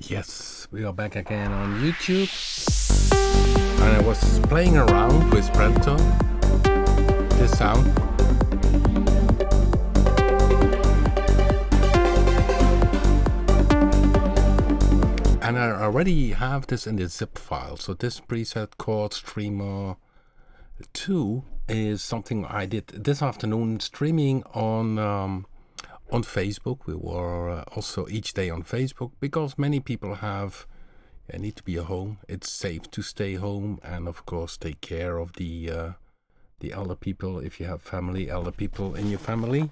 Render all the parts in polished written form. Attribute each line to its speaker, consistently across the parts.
Speaker 1: Yes, we are back again on YouTube, and I was playing around with Predator, this sound. And I already have this in the zip file, so this preset called Streamer-2 is something I did this afternoon, streaming on Facebook. We were also each day on Facebook because many people need to be at home. It's safe to stay home, and of course take care of the elder people if you have elder people in your family.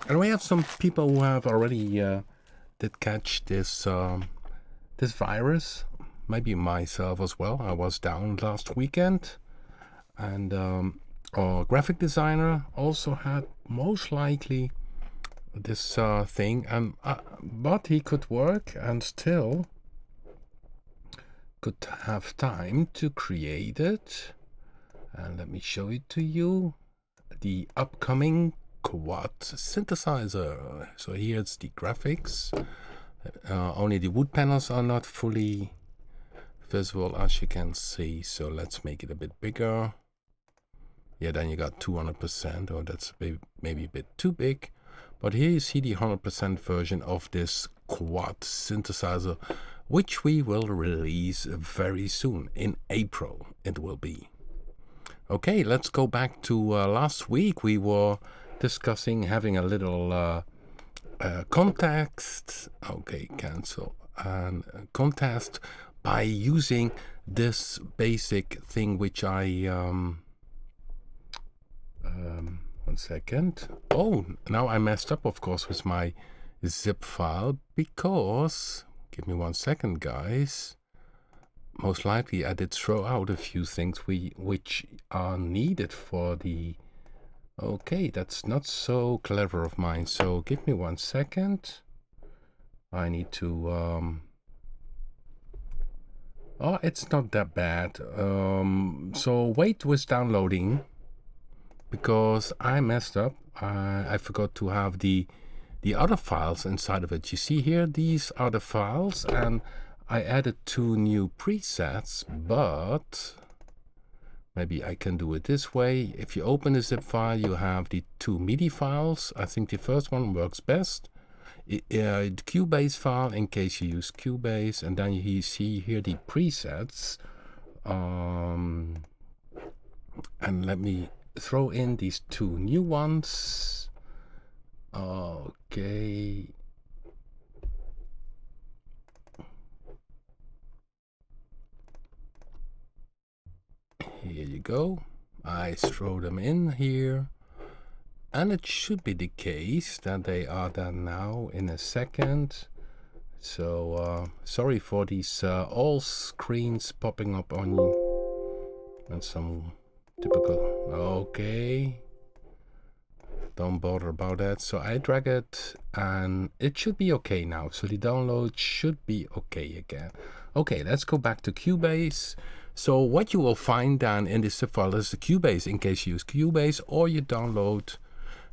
Speaker 1: And we have some people who have already did catch this this virus. Maybe myself as well. I was down last weekend, and our graphic designer also had most likely this thing, and but he could work and still could have time to create it. And let me show it to you, the upcoming quad synthesizer. So here's the graphics. Only the wood panels are not fully visible, as you can see, so let's make it a bit bigger. Yeah, then you got 200%, or that's maybe a bit too big. But here you see the 100% version of this quad synthesizer, which we will release very soon. In April it will be. Okay, let's go back to last week. We were discussing having a little context. Okay, cancel. And contest by using this basic thing, which I one second. Oh, now I messed up, of course, with my zip file, because give me 1 second, guys. Most likely I did throw out a few things which are needed for the... Okay, that's not so clever of mine, so give me 1 second. I need to oh, it's not that bad. So wait with downloading, because I messed up. I forgot to have the other files inside of it. You see here, these are the files, and I added 2 new presets, but maybe I can do it this way. If you open the zip file, you have the 2 MIDI files. I think the first one works best. The Cubase file, in case you use Cubase, and then you see here the presets. And let me throw in these 2 new ones. Okay. Here you go. I throw them in here, and it should be the case that they are done now in a second. So sorry for these all screens popping up on you, and some typical... Okay, don't bother about that. So I drag it, and it should be okay now. So the download should be okay again. Okay, let's go back to Cubase. So what you will find down in this zip file is the Cubase, in case you use Cubase, or you download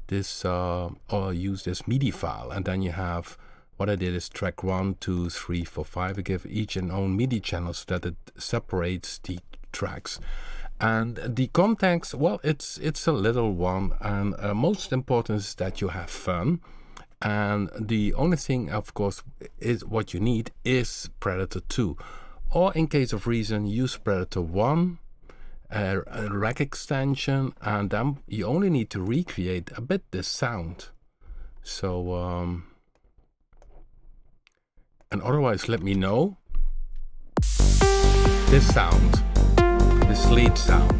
Speaker 1: this or use this MIDI file. And then you have, what I did is track 1, 2, 3, 4, 5. I give each an own MIDI channel so that it separates the tracks. And the context, well, it's a little one, and most important is that you have fun. And the only thing, of course, is what you need is Predator-2. Or in case of reason, use Predator-1, a rack extension, and then you only need to recreate a bit this sound. So, and otherwise let me know. This sound, this lead sound.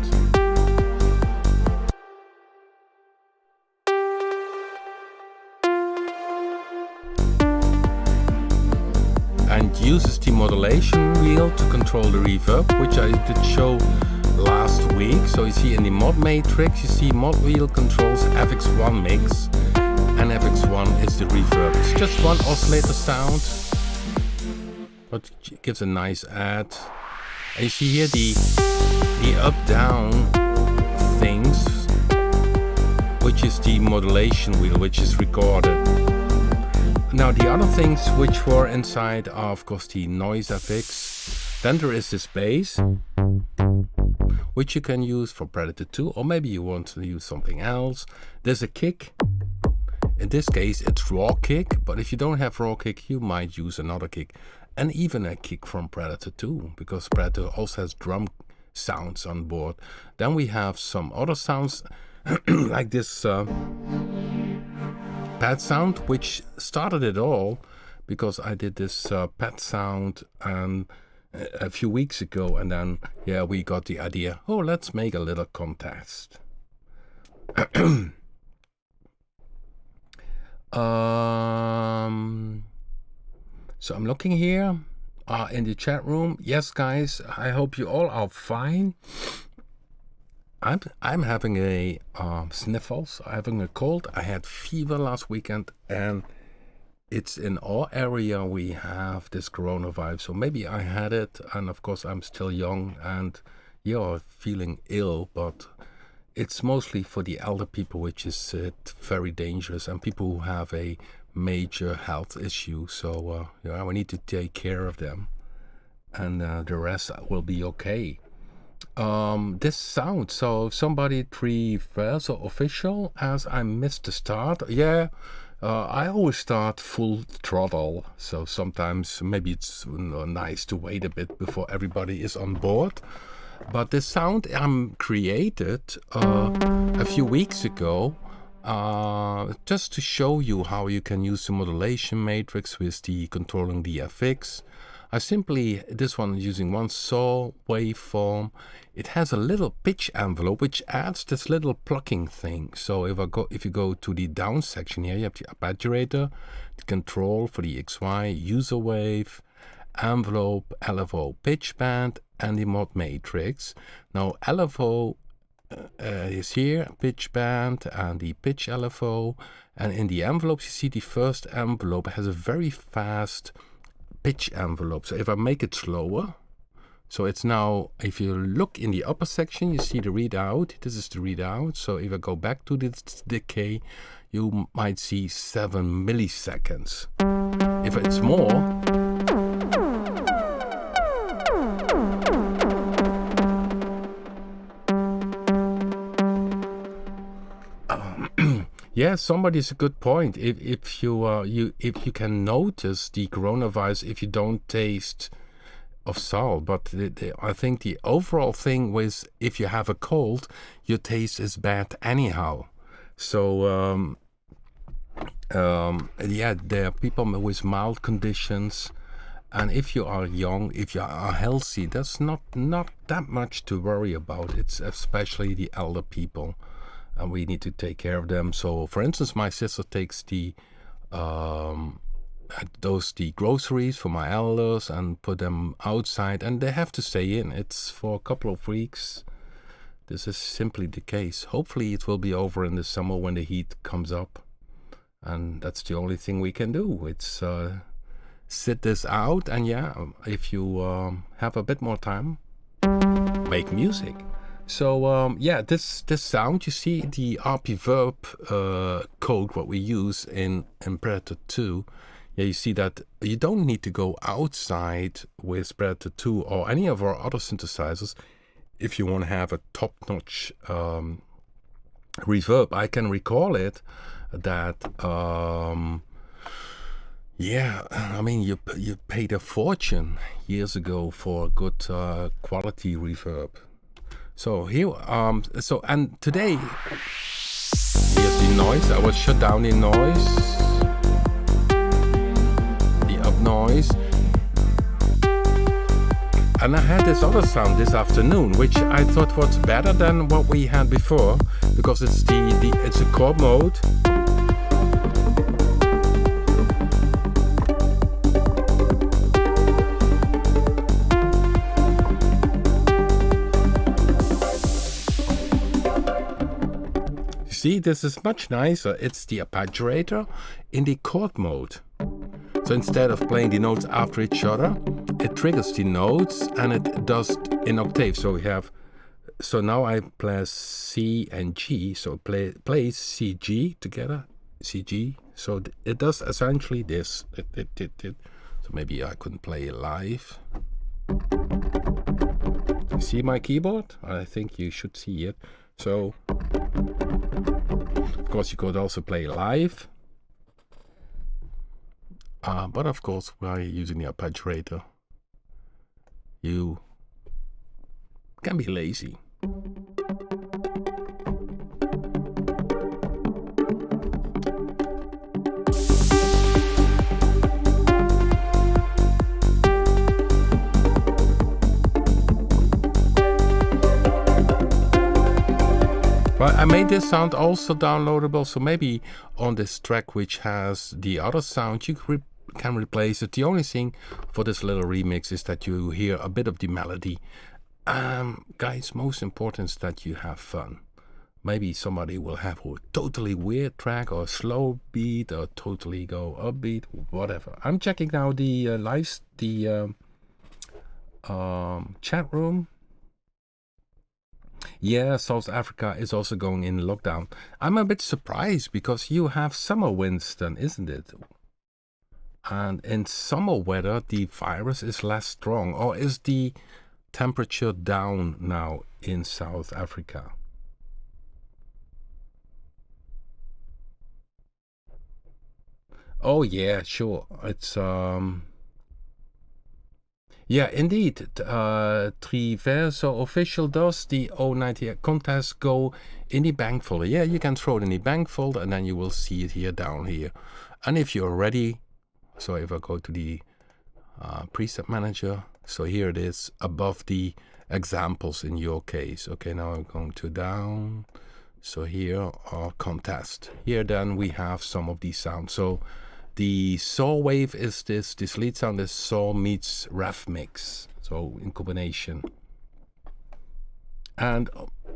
Speaker 1: And uses the modulation wheel to control the reverb, which I did show last week. So you see in the mod matrix, you see mod wheel controls FX1 mix, and FX1 is the reverb. It's just one oscillator sound, but it gives a nice add. And you see here the up-down things, which is the modulation wheel, which is recorded. Now the other things which were inside are of course the noise effects. Then there is this bass, which you can use for Predator-2, or maybe you want to use something else. There's a kick. In this case it's raw kick, but if you don't have raw kick you might use another kick. And even a kick from Predator-2, because Predator also has drum sounds on board. Then we have some other sounds like this pad sound, which started it all because I did this pad sound a few weeks ago, and then yeah, we got the idea, oh, let's make a little contest. So I'm looking here in the chat room. Yes, guys, I hope you all are fine. I'm having a sniffles, having a cold. I had fever last weekend, and it's in our area we have this coronavirus. So maybe I had it, and of course I'm still young and you're feeling ill, but it's mostly for the elder people, which is very dangerous, and people who have a major health issue. So yeah, we need to take care of them, and the rest will be okay. This sound, so somebody prefers or official, as I missed the start. Yeah, I always start full throttle, so sometimes maybe it's nice to wait a bit before everybody is on board. But the sound created a few weeks ago, just to show you how you can use the modulation matrix with the controlling the FX. I simply, this one using one saw waveform. It has a little pitch envelope which adds this little plucking thing. So if you go to the down section here, you have the Arpeggiator, the control for the XY, user wave, envelope, LFO, pitch band, and the mod matrix. Now LFO is here, pitch band, and the pitch LFO. And in the envelopes, you see the first envelope has a very fast pitch envelope. So if I make it slower, so it's now, if you look in the upper section, you see the readout. This is the readout. So if I go back to this decay, you might see 7 milliseconds. If it's more, yeah, somebody's a good point. If you can notice the coronavirus if you don't taste of salt, but I think the overall thing was if you have a cold, your taste is bad anyhow. So yeah, there are people with mild conditions, and if you are young, if you are healthy, that's not that much to worry about. It's especially the elder people, and we need to take care of them. So for instance, my sister takes the groceries for my elders and put them outside, and they have to stay in. It's for a couple of weeks. This is simply the case. Hopefully it will be over in the summer when the heat comes up, and that's the only thing we can do. It's sit this out, and yeah, if you have a bit more time, make music. So yeah, this sound, you see the RP verb code what we use in Predator-2. Yeah, you see that you don't need to go outside with Predator-2 or any of our other synthesizers if you want to have a top-notch reverb. I can recall it that yeah, I mean you paid a fortune years ago for good quality reverb. So here, so and today, here's the noise. I will shut down the noise, the up noise, and I had this other sound this afternoon, which I thought was better than what we had before, because it's it's a chord mode. See, this is much nicer. It's the Arpeggiator in the chord mode. So instead of playing the notes after each other, it triggers the notes and it does in octave. So we have, so now I play C and G. So it plays C, G together, C, G, So it does essentially this. So maybe I couldn't play it live. You see my keyboard? I think you should see it. So, of course, you could also play live. But of course, while using the Arpeggiator, you can be lazy. But I made this sound also downloadable, so maybe on this track which has the other sound, you can replace it. The only thing for this little remix is that you hear a bit of the melody. Guys, most important is that you have fun. Maybe somebody will have a totally weird track or a slow beat or totally go upbeat, whatever. I'm checking now the chat room. Yeah, South Africa is also going in lockdown. I'm a bit surprised because you have summer winds then, isn't it? And in summer weather, the virus is less strong. Or is the temperature down now in South Africa? Oh yeah, sure. It's yeah, indeed. Triverso official does the 098 contest go in the bank folder. Yeah, you can throw it in the bank folder and then you will see it here down here. And if you're ready, so if I go to the preset manager, so here it is above the examples in your case. Okay, now I'm going to down. So here are contest. Here then we have some of these sounds. So the saw wave is this lead sound is saw meets ref mix, so in combination. And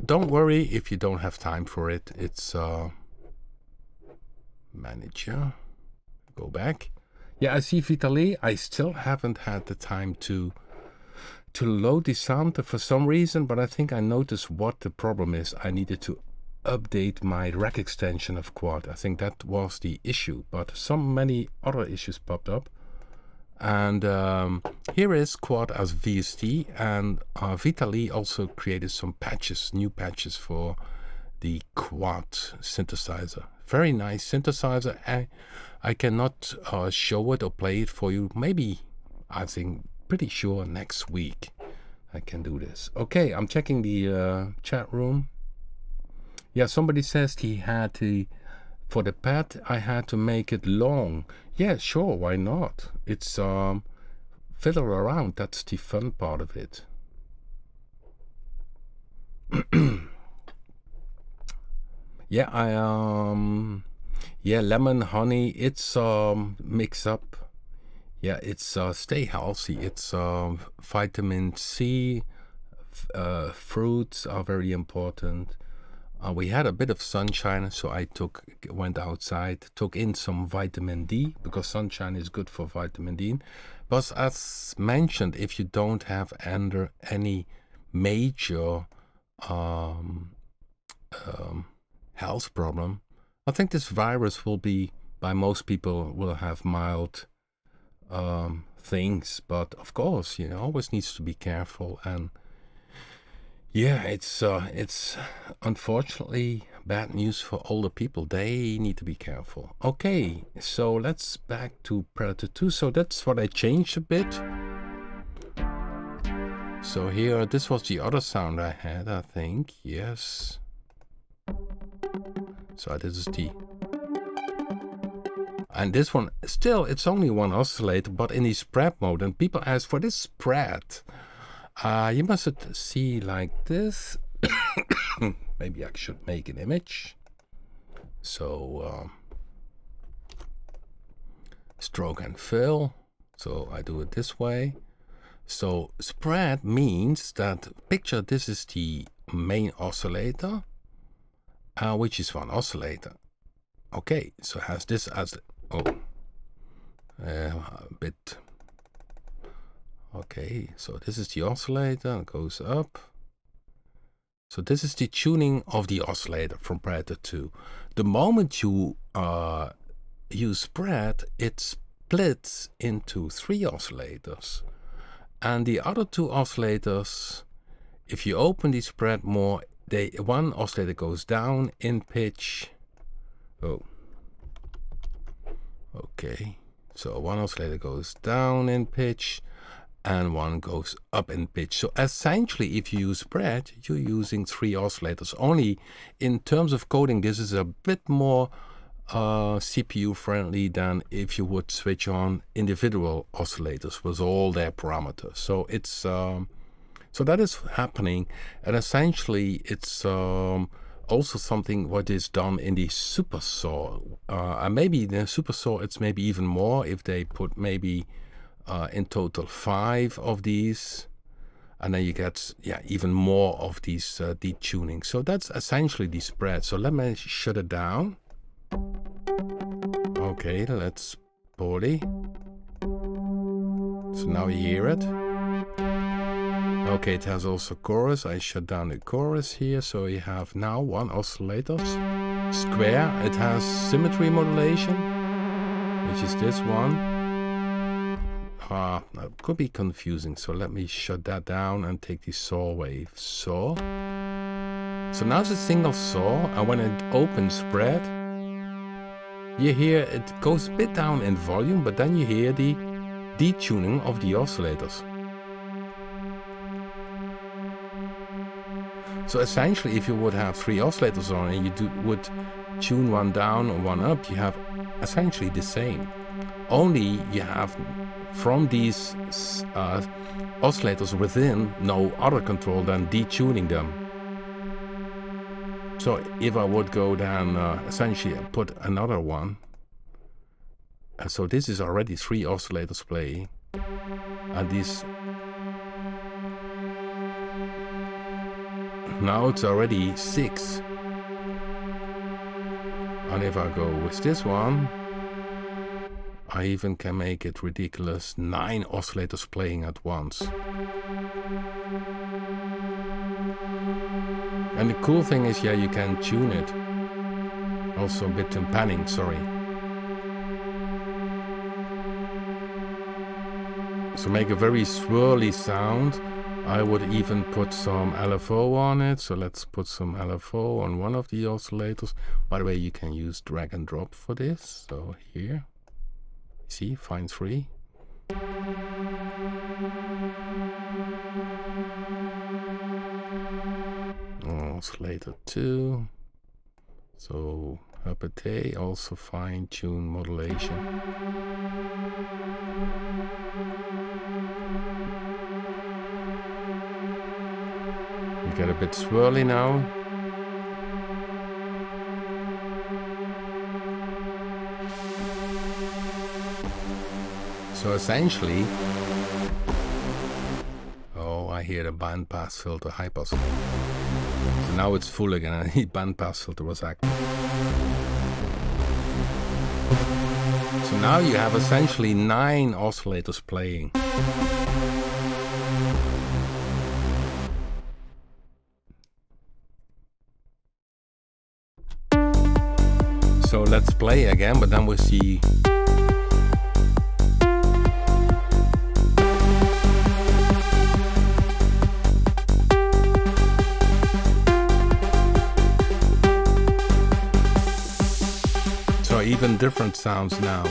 Speaker 1: don't worry if you don't have time for it. It's manager, go back. Yeah, I see Vitaly. I still haven't had the time to load the sound for some reason, but I think I noticed what the problem is. I needed to update my rack extension of Quad. I think that was the issue, but many other issues popped up. And here is Quad as VST, and Vitaly also created some patches, new patches for the Quad synthesizer. Very nice synthesizer. I cannot show it or play it for you. Maybe, I think, pretty sure next week I can do this. Okay, I'm checking the chat room. Yeah, somebody says he had to, for the pad, I had to make it long. Yeah, sure, why not? It's fiddle around, that's the fun part of it. Yeah, yeah, lemon, honey, it's mix up. Yeah, it's stay healthy. It's vitamin C, fruits are very important. We had a bit of sunshine, so I went outside, took in some vitamin D, because sunshine is good for vitamin D. But as mentioned, if you don't have any major health problem, I think this virus will be, by most people, will have mild things. But of course, always needs to be careful. And yeah, it's unfortunately bad news for older people. They need to be careful. Okay, so let's back to Predator-2. So that's what I changed a bit. So here, this was the other sound I had, I think. Yes. So this is the... And this one, still, it's only one oscillator, but in the spread mode. And people ask for this spread. You must see like this. Maybe I should make an image. So stroke and fill. So I do it this way. So spread means that, picture this is the main oscillator, which is one oscillator. Okay, so it has this as a bit. Okay, so this is the oscillator, it goes up. So this is the tuning of the oscillator from Predator-2. The moment you use spread, it splits into 3 oscillators. And the other 2 oscillators, if you open the spread more, one oscillator goes down in pitch. Oh, okay. So one oscillator goes down in pitch and one goes up in pitch. So essentially, if you use spread, you're using 3 oscillators. Only in terms of coding, this is a bit more CPU friendly than if you would switch on individual oscillators with all their parameters. So it's so that is happening, and essentially it's also something what is done in the super saw, and maybe the super saw it's maybe even more if they put maybe in total 5 of these, and then you get even more of these detuning. So that's essentially the spread. So let me shut it down. Okay, let's poly. So now you hear it. Okay, it has also chorus. I shut down the chorus here, so you have now 1 oscillator square. It has symmetry modulation, which is this one. That could be confusing, so let me shut that down and take the saw wave. So now it's a single saw, and when it opens spread, you hear it goes a bit down in volume, but then you hear the detuning of the oscillators. So essentially, if you would have 3 oscillators on and you would tune one down or one up, you have essentially the same. Only you have from these oscillators within no other control than detuning them. So if I would go down, essentially put another one. So this is already 3 oscillators playing, and this now it's already 6. And if I go with this one, I even can make it ridiculous 9 oscillators playing at once. And the cool thing is, you can tune it. Also a bit in panning, sorry. So make a very swirly sound. I would even put some LFO on it. So let's put some LFO on one of the oscillators. By the way, you can use drag and drop for this. So here, see, find 3. Oscillator 2. So Arpeggiator, also fine tune modulation. You get a bit swirly now. So essentially, I hear the bandpass filter, high pass. So now it's full again, and the bandpass filter was active. So now you have essentially 9 oscillators playing. So let's play again, but then we'll see. So even different sounds now.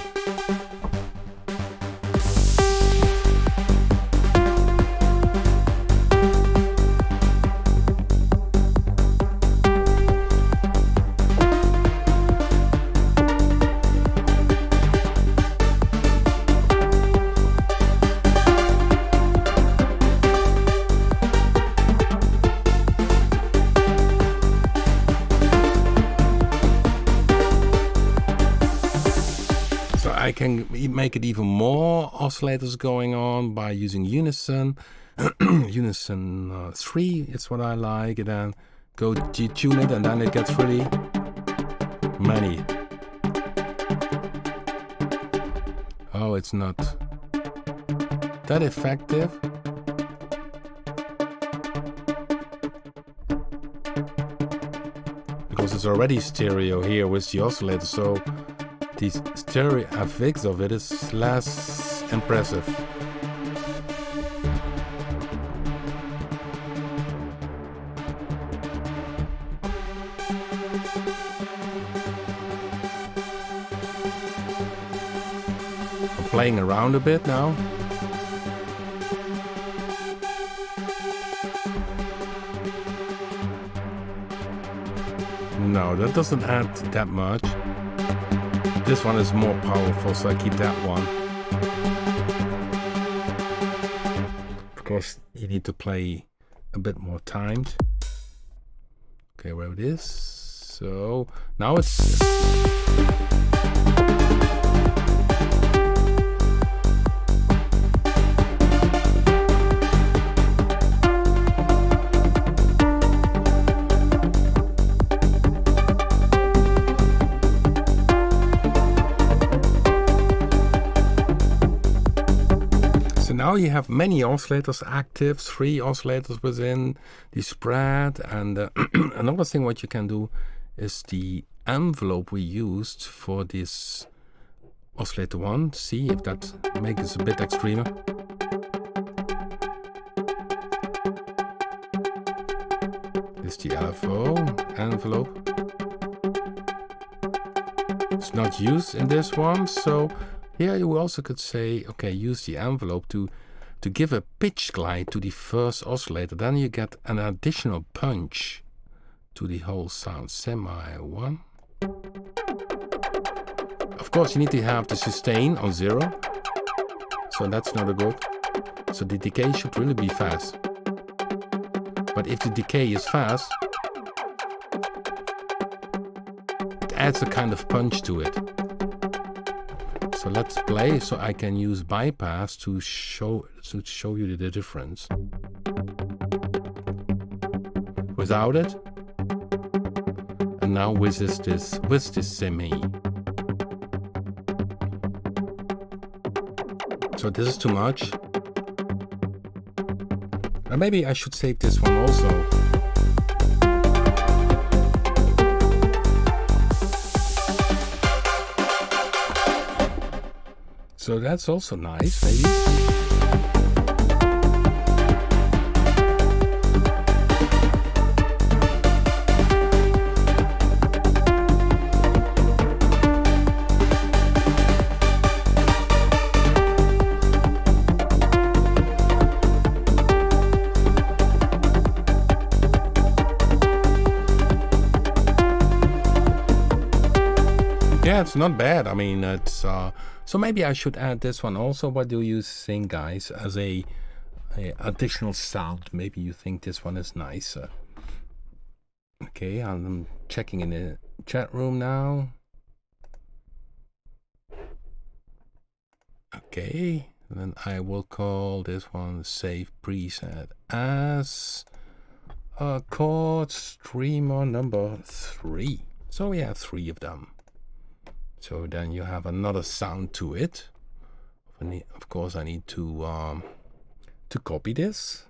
Speaker 1: I can make it even more oscillators going on by using unison. Unison 3 is what I like, and then go detune it, and then it gets really many. Oh, it's not that effective. Because it's already stereo here with the oscillator, so the stereo effects of it is less impressive. I'm playing around a bit now. No, that doesn't add that much. This one is more powerful, so I keep that one. Of course, you need to play a bit more timed. Okay, where it is. So now it's... Now you have many oscillators active, 3 oscillators within the spread, and another thing what you can do is the envelope we used for this oscillator 1. See if that makes it a bit extremer. This is the LFO envelope. It's not used in this one, so here you also could say, okay, use the envelope to give a pitch glide to the first oscillator. Then you get an additional punch to the whole sound. Semi 1. Of course, you need to have the sustain on 0. So that's not a good. So the decay should really be fast. But if the decay is fast, it adds a kind of punch to it. So let's play, so I can use bypass to show you the difference. Without it, and now with this semi. So this is too much. And maybe I should save this one also. So that's also nice, maybe. Yeah, it's not bad. I mean, it's so maybe I should add this one also. What do you think, guys, as a additional sound? Maybe you think this one is nicer. Okay, I'm checking in the chat room now. Okay, then I will call this one save preset as chord streamer number 3. So we have 3 of them. So then you have another sound to it. Of course, I need to copy this.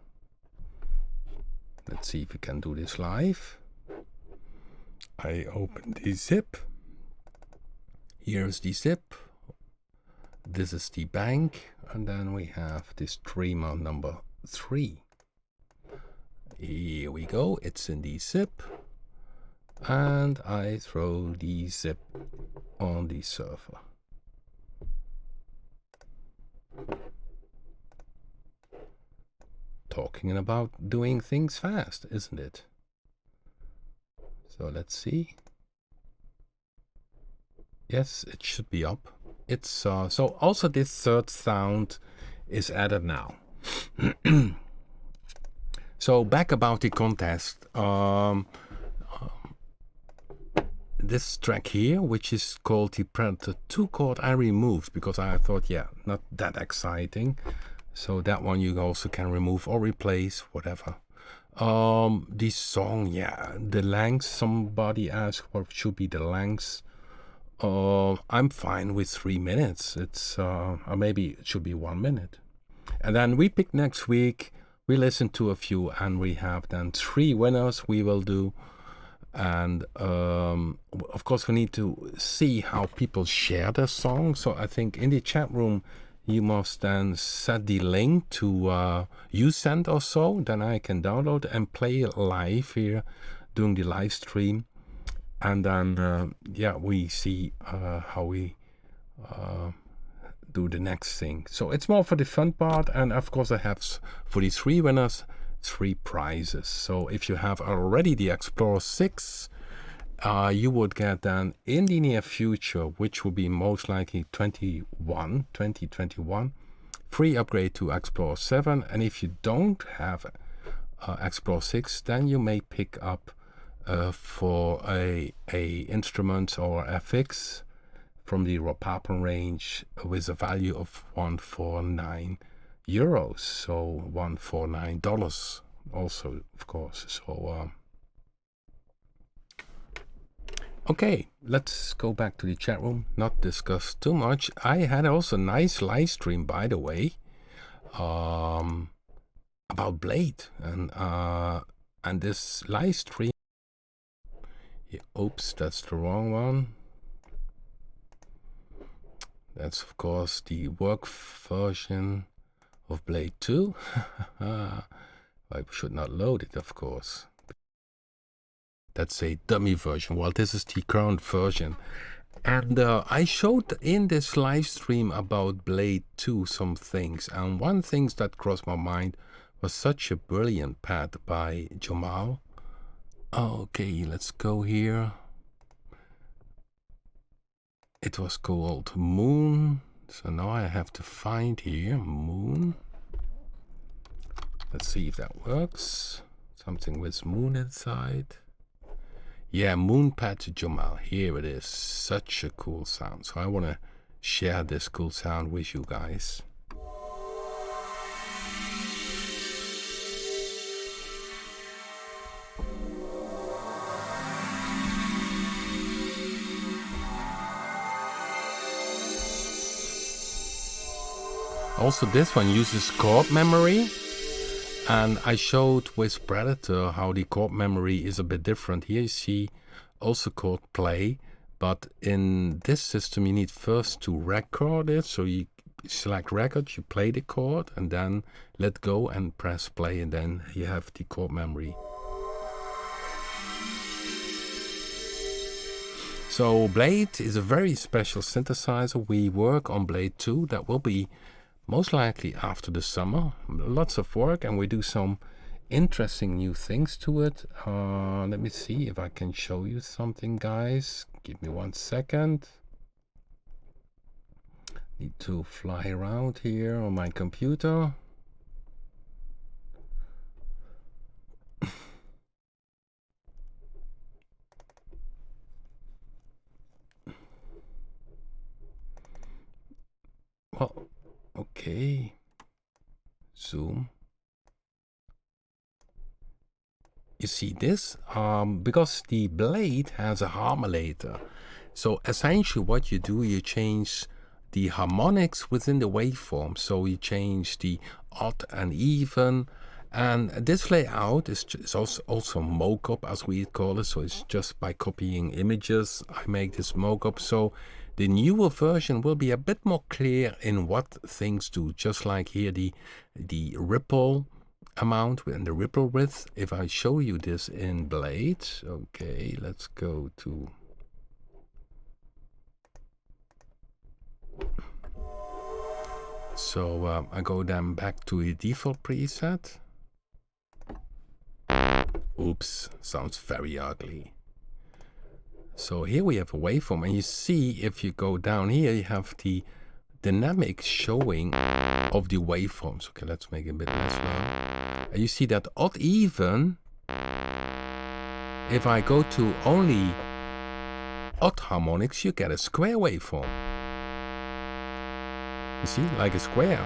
Speaker 1: Let's see if we can do this live. I open the zip. Here's the zip. This is the bank, and then we have the streamer number 3. Here we go. It's in the zip. And I throw the zip on the server. Talking about doing things fast, isn't it? So let's see. Yes, it should be up. It's so also this third sound is added now. So back about the contest. This track here, which is called the Predator-2 chord, I removed because I thought, yeah, not that exciting. So that one you also can remove or replace, whatever. This song, yeah, the length, somebody asked what should be the length. I'm fine with 3 minutes. It's or maybe it should be 1 minute. And then we pick next week, we listen to a few, and we have then 3 winners we will do. And of course, we need to see how people share their songs. So I think in the chat room, you must then set the link to you send or so. Then I can download and play it live here during the live stream. And then, yeah, we see how we do the next thing. So it's more for the fun part. And of course, I have for the 3 winners 3 prizes. So if you have already the Explorer 6, you would get then in the near future, which will be most likely 2021, free upgrade to Explorer 7. And if you don't have Explorer 6, then you may pick up for a instrument or FX from the Papen range with a value of €149. So $149 also, of course. So okay, let's go back to the chat room, not discuss too much. I had also a nice live stream, by the way, about Blade, and this live stream, oops, that's the wrong one. That's of course the work version of Blade 2. I should not load it, of course. That's a dummy version. Well, this is the current version. And I showed in this live stream about Blade 2 some things. And one thing that crossed my mind was such a brilliant pad by Jamal. Okay, let's go here. It was called Moon. So now I have to find here Moon. Let's see if that works. Something with Moon inside. Yeah, Moonpad Jamal. Here it is. Such a cool sound. So I want to share this cool sound with you guys. Also, this one uses chord memory. And I showed with Predator how the chord memory is a bit different. Here you see also chord play, but in this system you need first to record it. So you select record, you play the chord, and then let go and press play, and then you have the chord memory. So Blade is a very special synthesizer. We work on Blade 2. That will be most likely after the summer. Lots of work, and we do some interesting new things to it. Let me see if I can show you something, guys. Give me 1 second. Need to fly around here on my computer. Well, okay. Zoom. You see this? Because the Blade has a harmonizer. So essentially what you do, you change the harmonics within the waveform. So you change the odd and even. And this layout is also mock-up, as we call it. So it's just by copying images, I make this mock-up. So the newer version will be a bit more clear in what things do. Just like here, the ripple amount and the ripple width. If I show you this in Blade, okay, let's go to I go then back to the default preset. Oops, sounds very ugly. So here we have a waveform, and you see if you go down here, you have the dynamic showing of the waveforms. Okay, let's make it a bit less now. And you see that odd even, if I go to only odd harmonics, you get a square waveform. You see, like a square.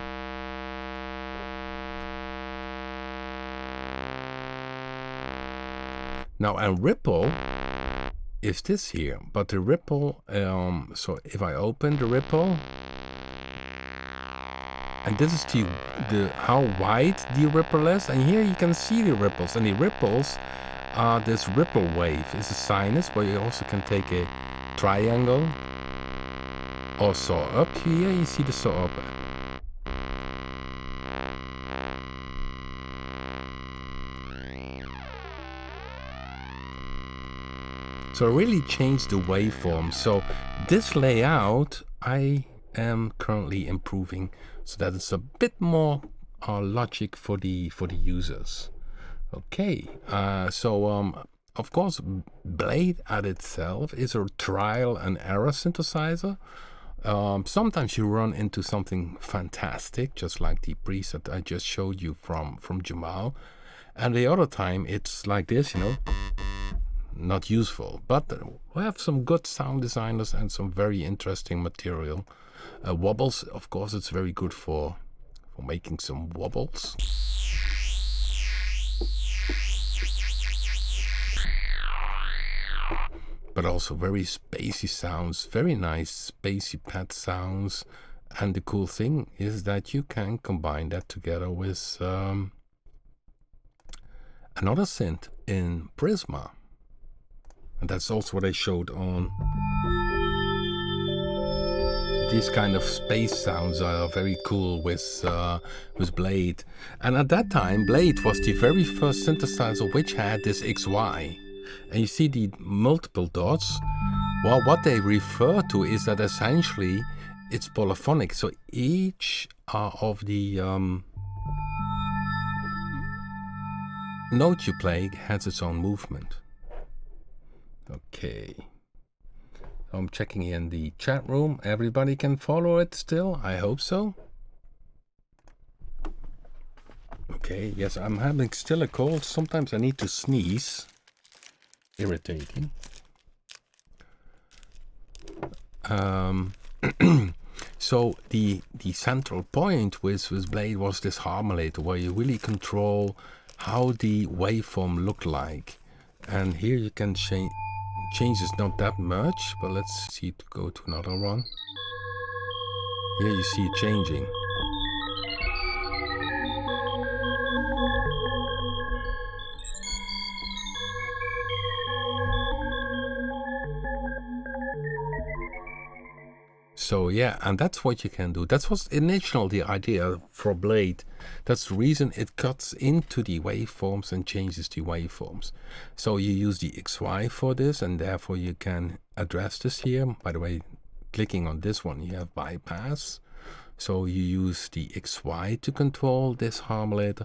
Speaker 1: Now a ripple is this here, but the ripple, so if I open the ripple, and this is the how wide the ripple is, and here you can see the ripples, and the ripples this ripple wave is a sinus, but you also can take a triangle or saw up. Here you see the saw up. So I really changed the waveform. So this layout I am currently improving so that it's a bit more logic for the users. Okay, of course Blade at itself is a trial and error synthesizer. Sometimes you run into something fantastic, just like the preset I just showed you from Jamal, and the other time it's like this, you know, not useful. But we have some good sound designers and some very interesting material. Wobbles, of course, it's very good for making some wobbles. But also very spacey sounds, very nice spacey pad sounds. And the cool thing is that you can combine that together with another synth in Prisma. And that's also what I showed on. These kind of space sounds are very cool with Blade. And at that time, Blade was the very first synthesizer which had this XY. And you see the multiple dots. Well, what they refer to is that essentially it's polyphonic. So each of the note you play has its own movement. Okay. I'm checking in the chat room. Everybody can follow it still? I hope so. Okay, yes, I'm having still a cold. Sometimes I need to sneeze. Irritating. So the central point with Blade was this harmonizer, where you really control how the waveform looked like. And here you can change is not that much, but let's see to go to another one. Here you see it changing. So yeah, and that's what you can do. That was initially the idea for Blade. That's the reason it cuts into the waveforms and changes the waveforms. So you use the XY for this, and therefore you can address this here. By the way, clicking on this one, you have bypass. So you use the XY to control this harmonizer,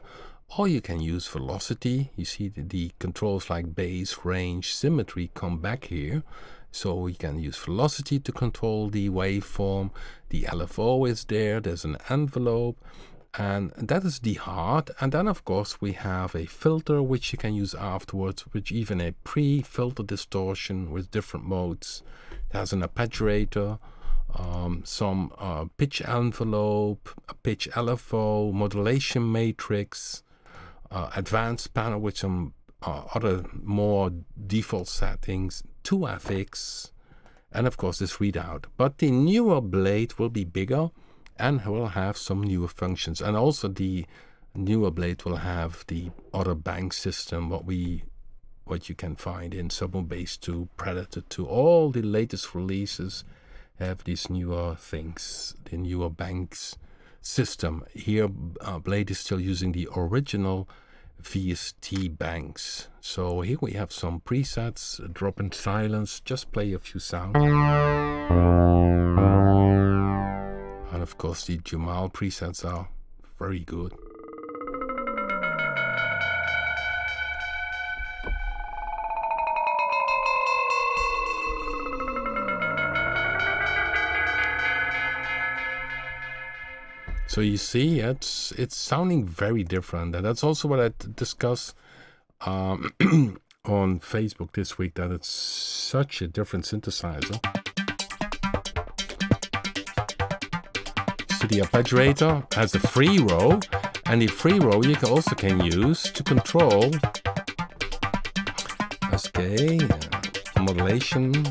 Speaker 1: or you can use velocity. You see the controls like bass, range, symmetry come back here. So we can use velocity to control the waveform. The LFO is there. There's an envelope. And that is the heart. And then, of course, we have a filter which you can use afterwards, which even a pre-filter distortion with different modes. It has an arpeggiator, some pitch envelope, a pitch LFO, modulation matrix, advanced panel with some other more default settings, 2FX, and of course this readout. But the newer Blade will be bigger and will have some newer functions. And also the newer Blade will have the other bank system, what you can find in Sub-oscillator, Predator-2. All the latest releases have these newer things, the newer banks system. Here Blade is still using the original VST banks. So here we have some presets, drop in silence, just play a few sounds. And of course the Jamal presets are very good. So you see, it's sounding very different, and that's also what I discussed on Facebook this week, that it's such a different synthesizer. So the Arpeggiator has a free row, and the free row you also can use to control modulation.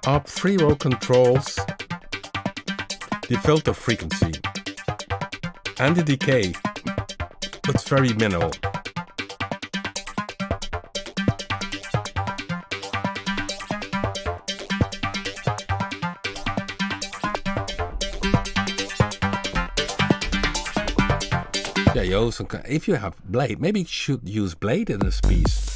Speaker 1: Up free row controls the filter frequency and the decay. It's very minimal. Yeah, you also can, if you have blade, maybe you should use blade in this piece.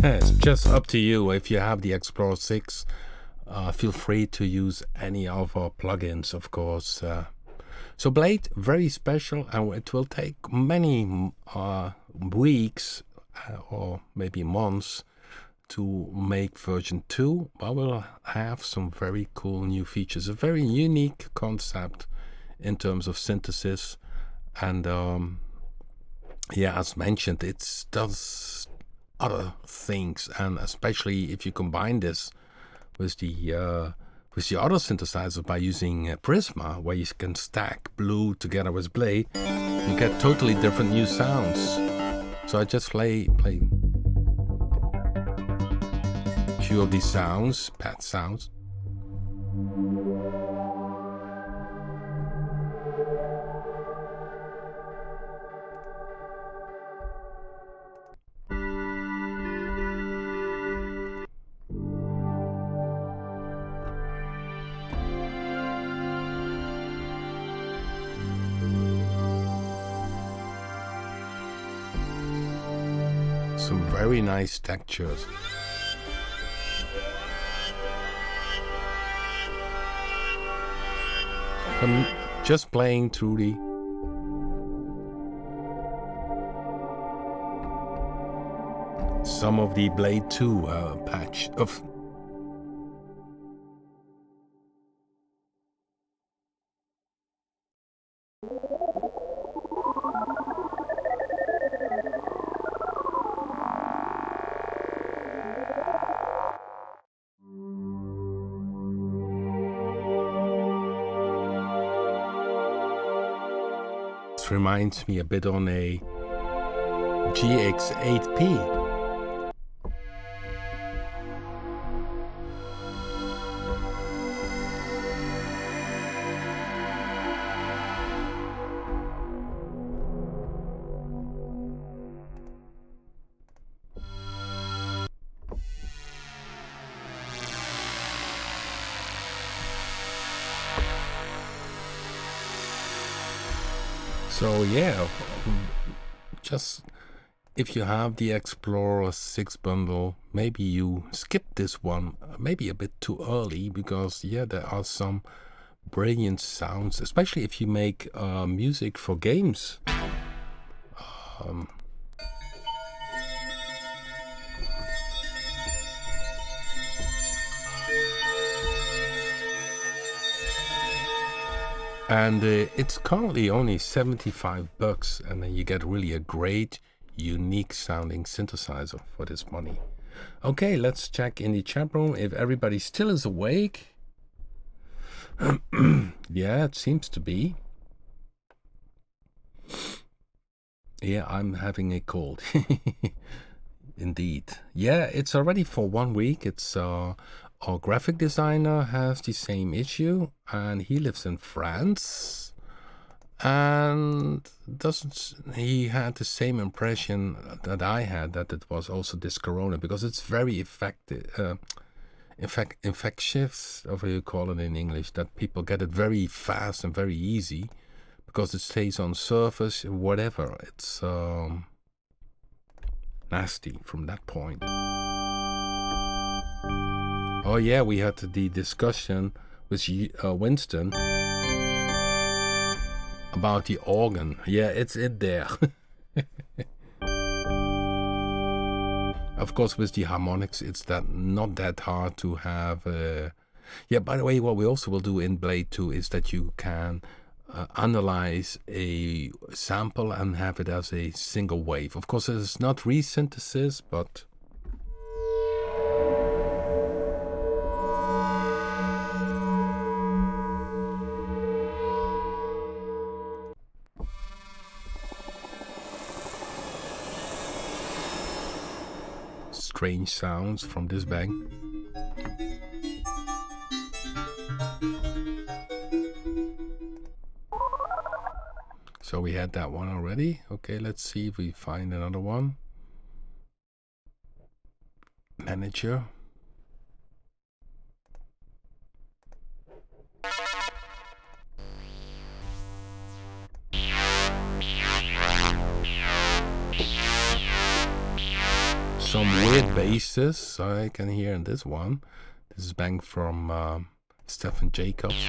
Speaker 1: It's just up to you. If you have the Explorer 6, feel free to use any of our plugins, of course. So Blade, very special, and it will take many weeks or maybe months to make version 2. But we'll have some very cool new features, a very unique concept in terms of synthesis. And yeah, as mentioned, it does other things, and especially if you combine this with the other synthesizer by using Prisma, where you can stack blue together with Blade, you get totally different new sounds. So I just play a few of these sounds, pad sounds. Some very nice textures. I'm just playing through the some of the Blade 2 patch of. Reminds me a bit on a GX8P. So yeah, just if you have the Explorer 6 bundle, maybe you skip this one, maybe a bit too early, because yeah, there are some brilliant sounds, especially if you make music for games. And it's currently only $75, and then you get really a great, unique sounding synthesizer for this money. Okay, let's check in the chat room if everybody still is awake. Yeah, it seems to be. Yeah, I'm having a cold. Indeed. Yeah, it's already for 1 week. It's our graphic designer has the same issue, and he lives in France, and he had the same impression that I had, that it was also this corona, because it's very infectious, or what you call it in English, that people get it very fast and very easy because it stays on surface, whatever. It's nasty from that point. Oh yeah, we had the discussion with Winston about the organ. Yeah, it's in there. Of course, with the harmonics, it's not that hard to have. Yeah, by the way, what we also will do in Blade 2 is that you can analyze a sample and have it as a single wave. Of course, it's not resynthesis, but strange sounds from this bag. So we had that one already. Okay, let's see if we find another one. Manager. Some weird basses I can hear in this one. This is bang from Stephen Jacobs.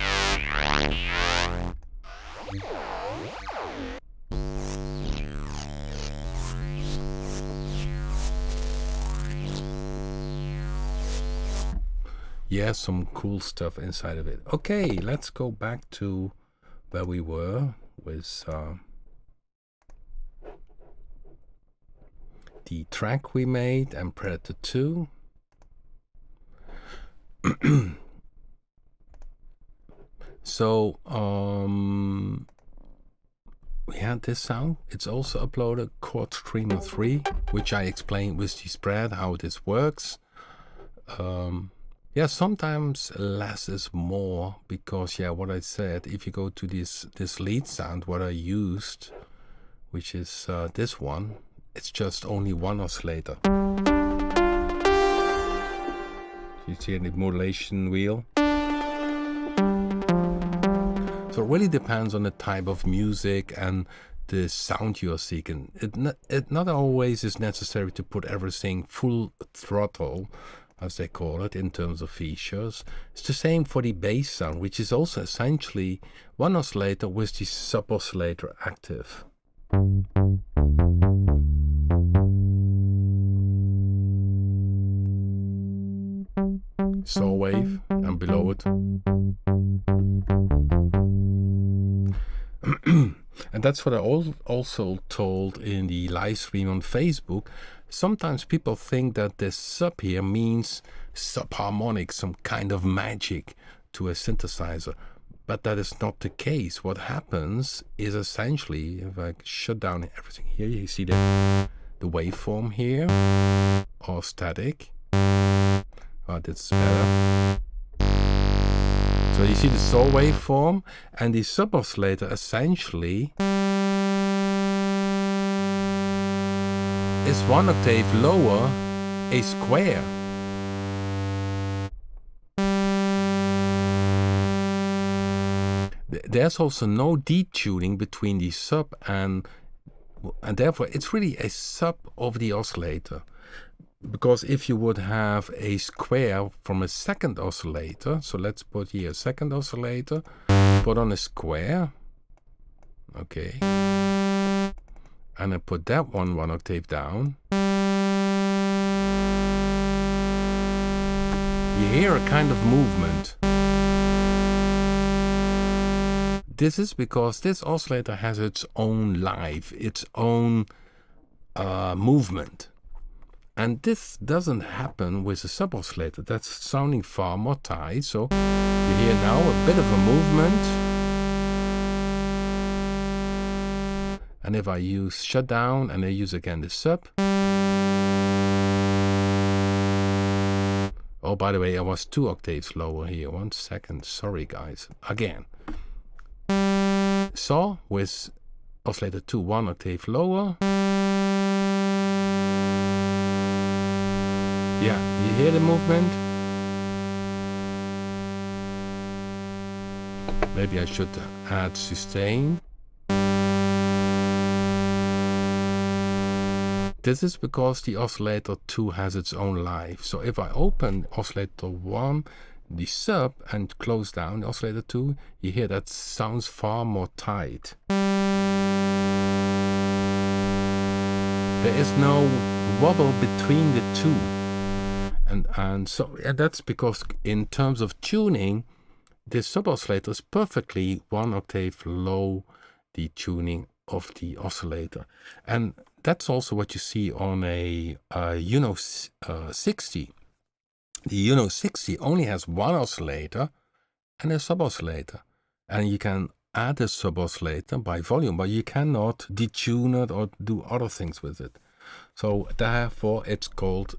Speaker 1: Yeah, some cool stuff inside of it. Okay, let's go back to where we were with the track we made and Predator-2. So we had this sound. It's also uploaded, Chord Streamer 3, which I explained with the spread how this works. Yeah, sometimes less is more, because yeah, what I said, if you go to this lead sound, what I used, which is this one, it's just only one oscillator. You see the modulation wheel. So it really depends on the type of music and the sound you're seeking. It not always is necessary to put everything full throttle, as they call it, in terms of features. It's the same for the bass sound, which is also essentially one oscillator with the sub-oscillator active. Saw wave and below it. And that's what I also told in the live stream on Facebook. Sometimes people think that this sub here means subharmonic, some kind of magic to a synthesizer. But that is not the case. What happens is essentially, if I shut down everything here, you see the waveform here, or static. Oh, that's better. So you see the saw waveform, and the sub-oscillator essentially is one octave lower, a square. There's also no detuning between the sub and therefore it's really a sub of the oscillator. Because if you would have a square from a second oscillator, so let's put here a second oscillator, put on a square, okay, and I put that one octave down, you hear a kind of movement. This is because this oscillator has its own life, its own movement. And this doesn't happen with a sub-oscillator. That's sounding far more tight. So you hear now a bit of a movement. And if I use shutdown and I use again the sub. Oh, by the way, I was 2 octaves lower here. 1 second. Sorry, guys. Again. Saw with oscillator 2, 1 octave lower. Yeah, you hear the movement? Maybe I should add sustain. This is because the oscillator 2 has its own life. So if I open oscillator 1, the sub, and close down the oscillator 2, you hear that sounds far more tight. There is no wobble between the two. And so that's because in terms of tuning, this sub-oscillator is perfectly 1 octave low the tuning of the oscillator. And that's also what you see on a Uno 60. The Uno 60 only has 1 oscillator and a sub-oscillator. And you can add a sub-oscillator by volume, but you cannot detune it or do other things with it. So therefore it's called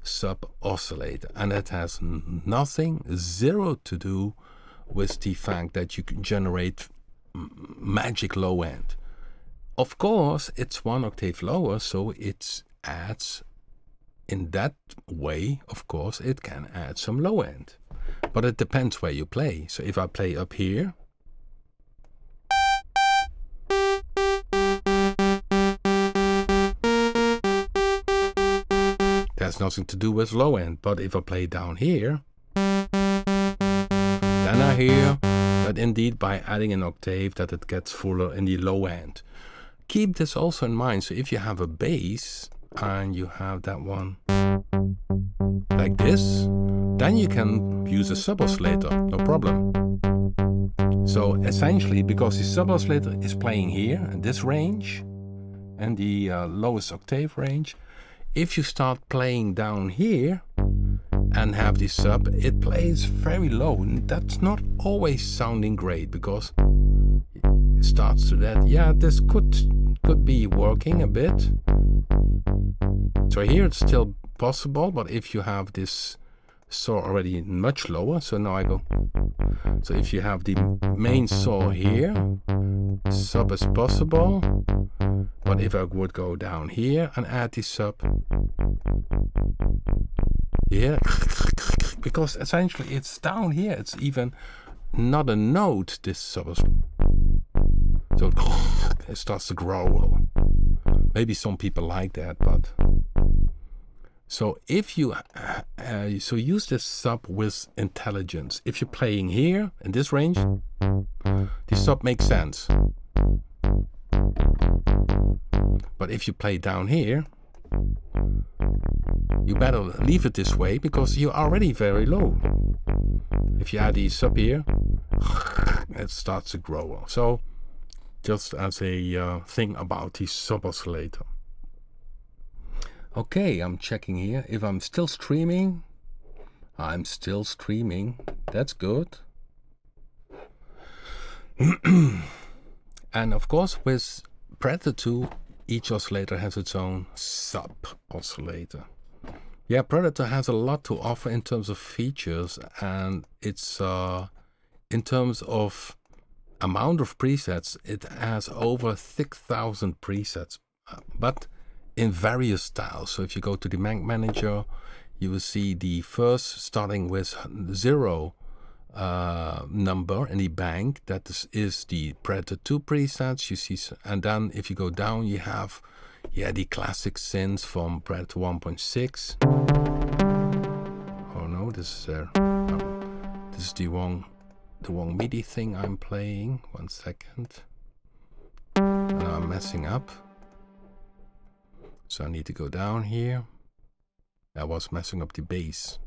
Speaker 1: sub-oscillator, and it has nothing, zero to do with the fact that you can generate magic low end. Of course, it's 1 octave lower, so it adds, in that way, of course, it can add some low end. But it depends where you play. So if I play up here, has nothing to do with low end. But if I play down here, then I hear that indeed by adding an octave that it gets fuller in the low end. Keep this also in mind. So if you have a bass and you have that one like this, then you can use a sub-oscillator, no problem. So essentially, because the sub-oscillator is playing here in this range and the lowest octave range, if you start playing down here and have this sub, it plays very low. And that's not always sounding great, because it starts to that. Yeah, this could be working a bit. So here it's still possible, but if you have this saw already much lower, so now I go. So if you have the main saw here, sub is possible, but if I would go down here and add the sub here, because essentially it's down here, it's even not a note, this sub. So it starts to growl. Maybe some people like that, but so if you so use this sub with intelligence. If you're playing here in this range, the sub makes sense. But if you play down here, you better leave it this way, because you're already very low. If you add the sub here, it starts to growl. So just as a thing about the sub-oscillator. Okay, I'm checking here if I'm still streaming. I'm still streaming. That's good. And of course, with Predator-2, each oscillator has its own sub-oscillator. Yeah, Predator has a lot to offer in terms of features, and it's in terms of amount of presets, it has over 6,000 presets, but in various styles. So if you go to the Mac Manager, you will see the first starting with 0 number in the bank. That is the Predator-2 presets. You see, and then if you go down, you have the classic synths from Predator 1.6. Oh no, this is the wrong MIDI thing I'm playing. 1 second. Now I'm messing up. So I need to go down here. I was messing up the bass.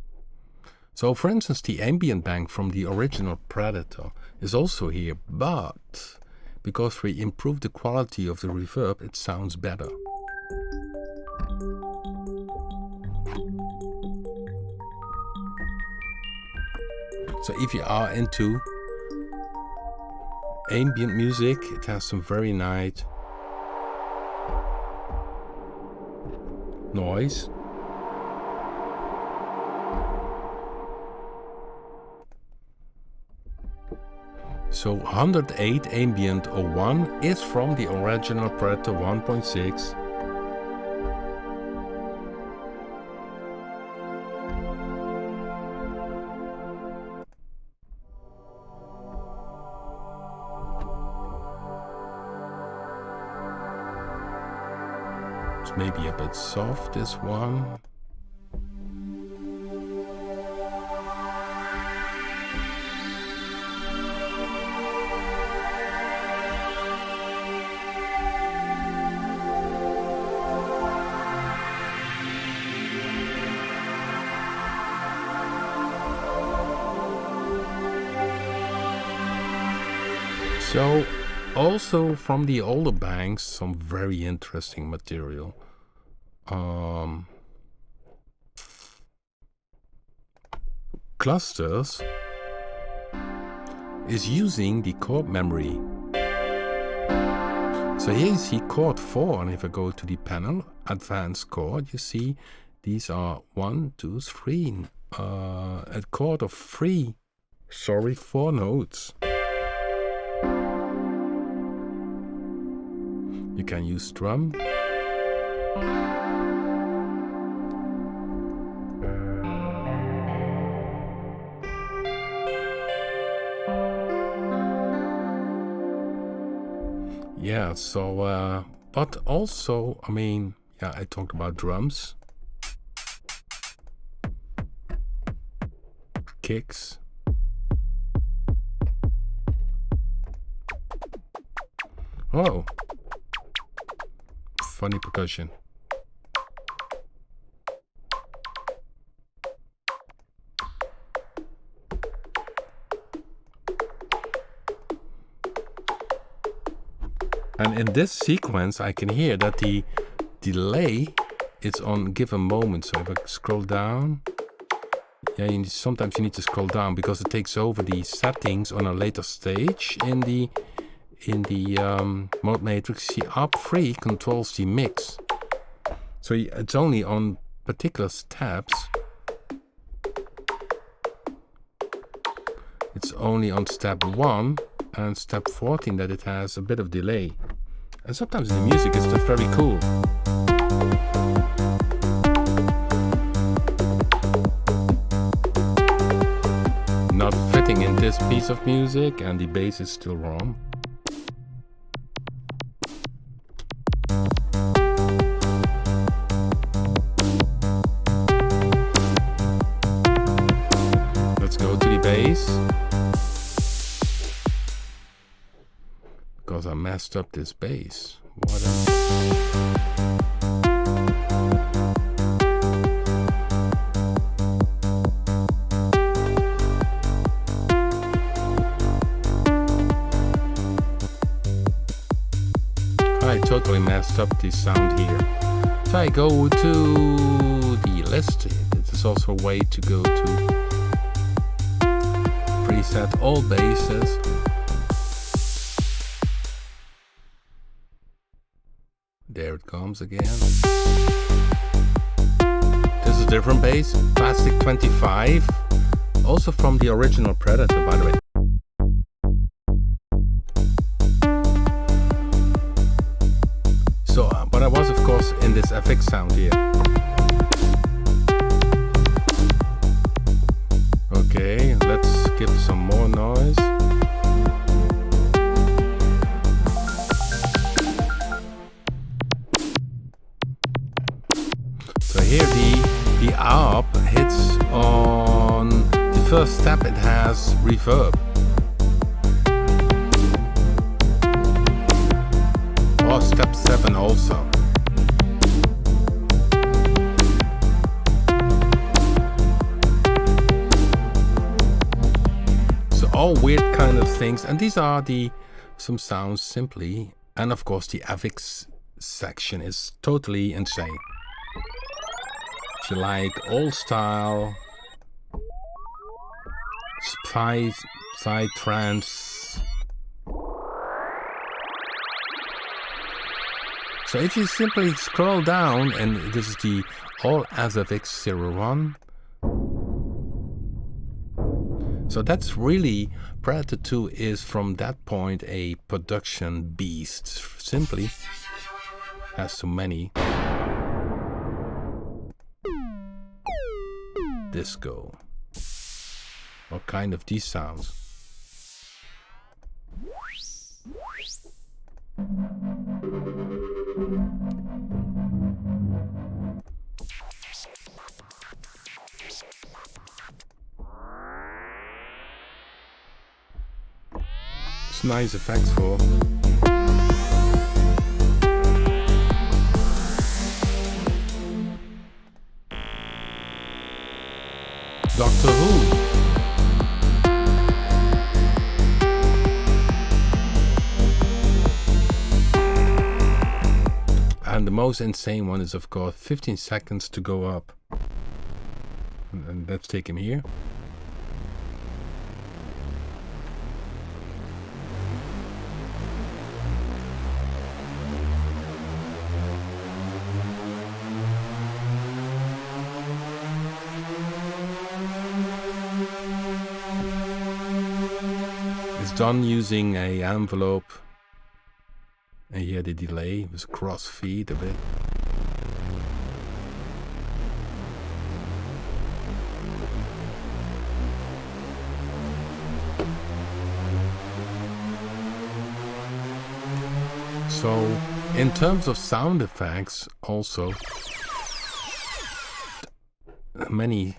Speaker 1: So for instance, the ambient bank from the original Predator is also here, but because we improved the quality of the reverb, it sounds better. So if you are into ambient music, it has some very nice noise. So 108 ambient 01 is from the original Predator 1.6. It's maybe a bit soft, this one. So also from the older banks, some very interesting material. Clusters is using the chord memory. So here you see chord 4, and if I go to the panel, advanced chord, you see these are 1, 2, 3, a chord of 4 notes. You can use strum. Yeah, so, but also, I mean, yeah, I talked about drums, kicks, oh, funny percussion. And in this sequence, I can hear that the delay is on given moment. So if I scroll down, yeah, sometimes you need to scroll down because it takes over the settings on a later stage in the mode matrix. The ARP3 controls the mix, so it's only on particular steps. It's only on step 1 and step 14 that it has a bit of delay. And sometimes in the music it's just very cool. Not fitting in this piece of music, and the bass is still wrong. Let's go to the bass. Because I messed up this bass. What I totally messed up the sound here. So I go to the list. This is also a way to go to preset all basses. There it comes again. This is a different bass, Plastic 25, also from the original Predator, by the way. So, but I was of course in this FX sound here. Okay, let's give some more noise. So here the ARP hits on the first step, it has reverb. Or step 7 also. So all weird kind of things, and these are some sounds simply, and of course the FX section is totally insane. If you like old style, psy trance. So if you simply scroll down, and this is the all SFX01. So that's really, Predator-2 is from that point a production beast. Simply has so many. Disco. What kind of these sounds? It's nice effects for. Doctor Who. And the most insane one is, of course, 15 seconds to go up. And let's take him here. It's done using a envelope. And here the delay was crossfeed a bit. So in terms of sound effects also, many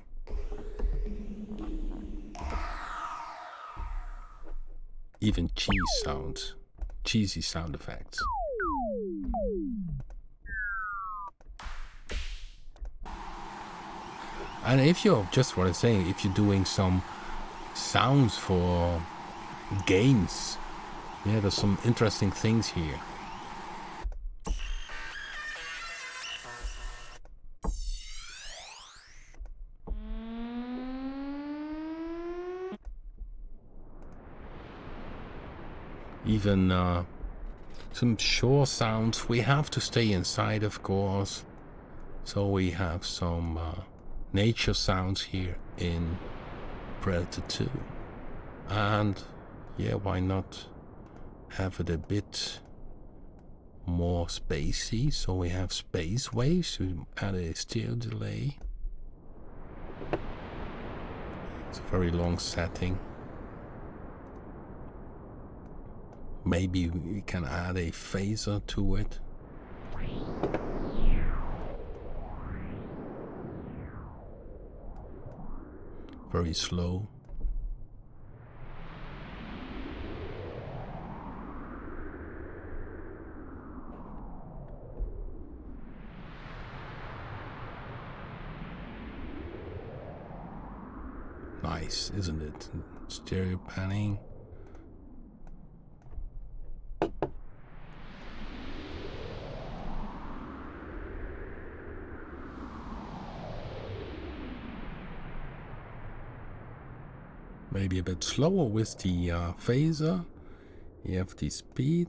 Speaker 1: even cheesy sound effects. And if you're, just what I'm saying, if you're doing some sounds for games, yeah, there's some interesting things here. Even some shore sounds. We have to stay inside, of course. So we have some nature sounds here in Predator-2. And yeah, why not have it a bit more spacey? So we have space waves. We add a stereo delay. It's a very long setting. Maybe we can add a phaser to it. Very slow. Nice, isn't it? Stereo panning. Maybe a bit slower with the phaser. You have the speed.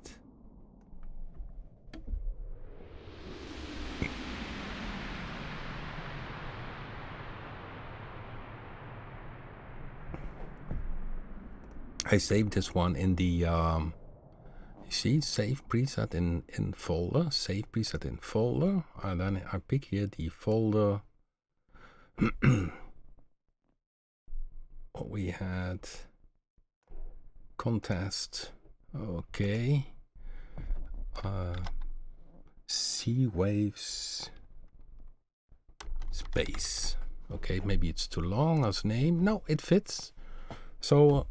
Speaker 1: I saved this one in the, you see, save preset in folder, save preset in folder, and then I pick here the folder. What we had, contest, okay, sea waves, space, okay, maybe it's too long as name, no, it fits. So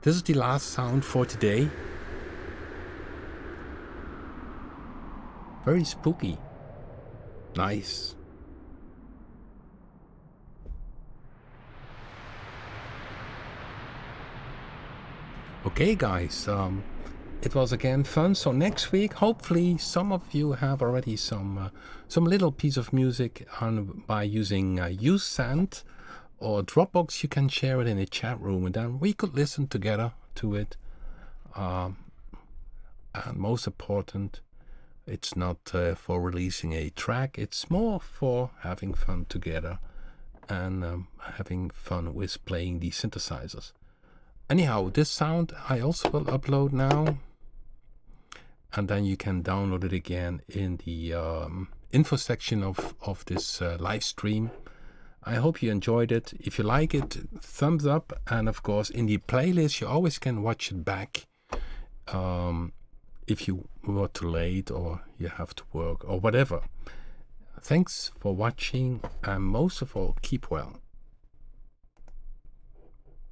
Speaker 1: this is the last sound for today. Very spooky, nice. Okay guys, it was again fun. So next week, hopefully some of you have already some little piece of music on by using Usend or Dropbox. You can share it in the chat room and then we could listen together to it. And most important, it's not for releasing a track, it's more for having fun together and having fun with playing the synthesizers. Anyhow, this sound I also will upload now, and then you can download it again in the info section of this live stream. I hope you enjoyed it. If you like it, thumbs up, and of course in the playlist you always can watch it back if you were too late or you have to work or whatever. Thanks for watching, and most of all, keep well.